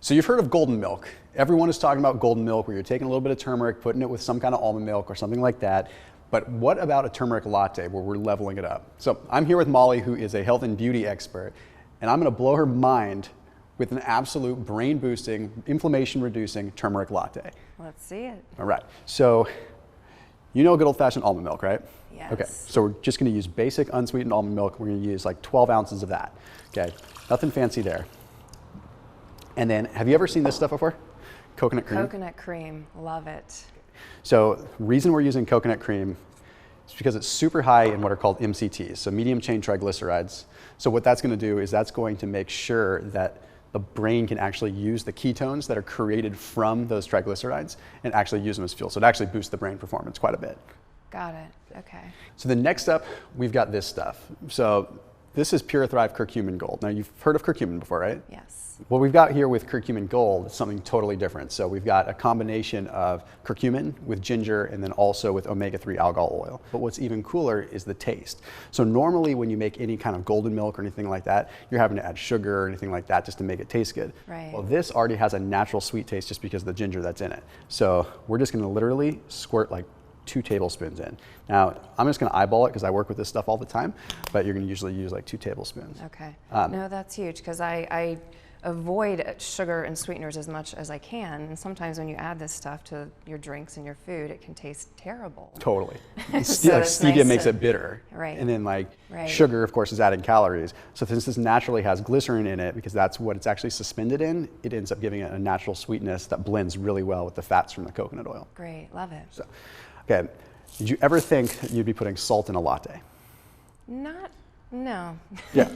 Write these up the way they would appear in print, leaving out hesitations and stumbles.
So you've heard of golden milk. Everyone is talking about golden milk where you're taking a little bit of turmeric, putting it with some kind of almond milk or something like that. But what about a turmeric latte where we're leveling it up? So I'm here with Molly, who is a health and beauty expert, and I'm gonna blow her mind with an absolute brain boosting, inflammation reducing turmeric latte. Let's see it. All right, so you know good old fashioned almond milk, right? Yes. Okay, so we're just gonna use basic unsweetened almond milk. We're gonna use like 12 ounces of that. Okay, nothing fancy there. And then, have you ever seen this stuff before? Coconut cream? Coconut cream, love it. So the reason we're using coconut cream is because it's super high in what are called MCTs, so medium chain triglycerides. So what that's gonna do is that's going to make sure that the brain can actually use the ketones that are created from those triglycerides and actually use them as fuel. So it actually boosts the brain performance quite a bit. Got it, okay. So the next up, we've got this stuff. So this is PuraTHRIVE Curcumin Gold. Now you've heard of curcumin before, right? Yes. What we've got here with Curcumin Gold is something totally different. So we've got a combination of curcumin with ginger and then also with omega-3 algal oil. But what's even cooler is the taste. So normally when you make any kind of golden milk or anything like that, you're having to add sugar or anything like that just to make it taste good. Right. Well, this already has a natural sweet taste just because of the ginger that's in it. So we're just gonna literally squirt like 2 tablespoons in. Now, I'm just gonna eyeball it because I work with this stuff all the time, but you're gonna usually use like 2 tablespoons. Okay, no, that's huge because I avoid sugar and sweeteners as much as I can, and sometimes when you add this stuff to your drinks and your food, it can taste terrible. Totally. So like it's stevia nice makes to- it bitter. Right. And then like Right. sugar, of course, is adding calories. So since this naturally has glycerin in it, because that's what it's actually suspended in, it ends up giving it a natural sweetness that blends really well with the fats from the coconut oil. Great, love it. So, okay, did you ever think that you'd be putting salt in a latte? No. Yeah.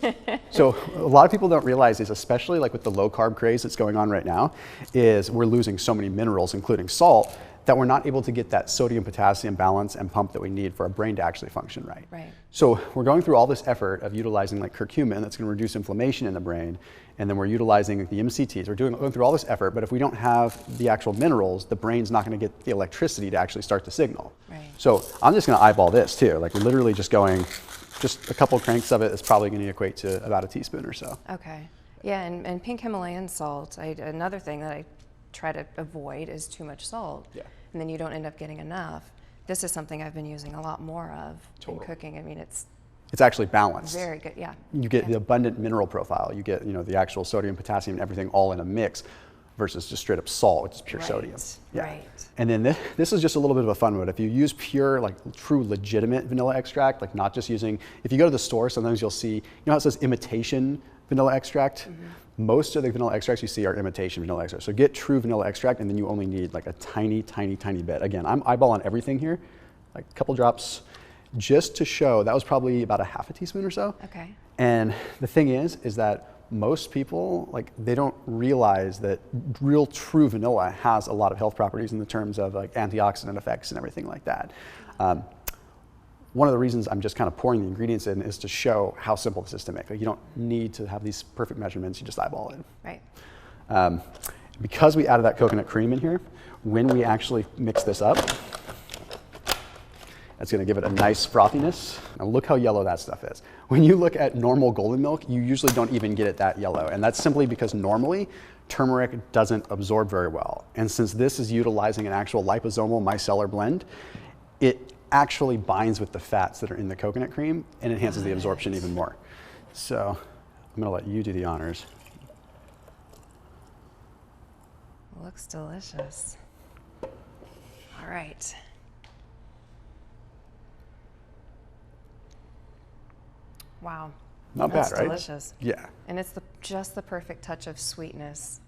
So a lot of people don't realize is, especially like with the low carb craze that's going on right now, is we're losing so many minerals, including salt, that we're not able to get that sodium potassium balance and pump that we need for our brain to actually function right. Right. So we're going through all this effort of utilizing like curcumin that's going to reduce inflammation in the brain, and then we're utilizing the MCTs. We're going through all this effort, but if we don't have the actual minerals, the brain's not going to get the electricity to actually start to signal. Right. So I'm just going to eyeball this too, like literally just going. Just a couple cranks of it is probably going to equate to about a teaspoon or so. Okay. Yeah, and Pink Himalayan salt, another thing that I try to avoid is too much salt. Yeah. And then you don't end up getting enough. This is something I've been using a lot more of in cooking. I mean, it's actually balanced. very good, yeah. You get the abundant mineral profile. You get, the actual sodium, potassium, and everything all in a mix versus just straight up salt, which is pure sodium. Yeah. Right. And then this is just a little bit of a fun one. If you use pure, like true legitimate vanilla extract, like not just using, if you go to the store, sometimes you'll see, how it says imitation vanilla extract? Mm-hmm. Most of the vanilla extracts you see are imitation vanilla extract. So get true vanilla extract and then you only need like a tiny, tiny, tiny bit. Again, I'm eyeballing everything here, like a couple drops, just to show that was probably about a half a teaspoon or so. Okay. And the thing is that most people, like, they don't realize that real true vanilla has a lot of health properties in the terms of like antioxidant effects and everything like that. One of the reasons I'm just kind of pouring the ingredients in is to show how simple this is to make. Like, you don't need to have these perfect measurements, you just eyeball it. Right. Because we added that coconut cream in here, when we actually mix this up, that's going to give it a nice frothiness. Now look how yellow that stuff is. When you look at normal golden milk, you usually don't even get it that yellow. And that's simply because normally turmeric doesn't absorb very well. And since this is utilizing an actual liposomal micellar blend, it actually binds with the fats that are in the coconut cream and enhances the absorption even more. So I'm going to let you do the honors. Looks delicious. All right. Wow. Not That's bad, right? Delicious. Yeah. And it's just the perfect touch of sweetness.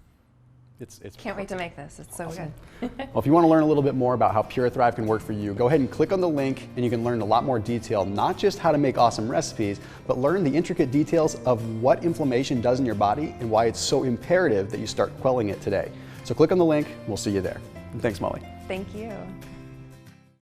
It's Can't wait to make this. It's so awesome. good. Well, if you want to learn a little bit more about how PuraTHRIVE can work for you, go ahead and click on the link and you can learn a lot more detail, not just how to make awesome recipes, but learn the intricate details of what inflammation does in your body and why it's so imperative that you start quelling it today. So click on the link, we'll see you there. And thanks, Molly. Thank you.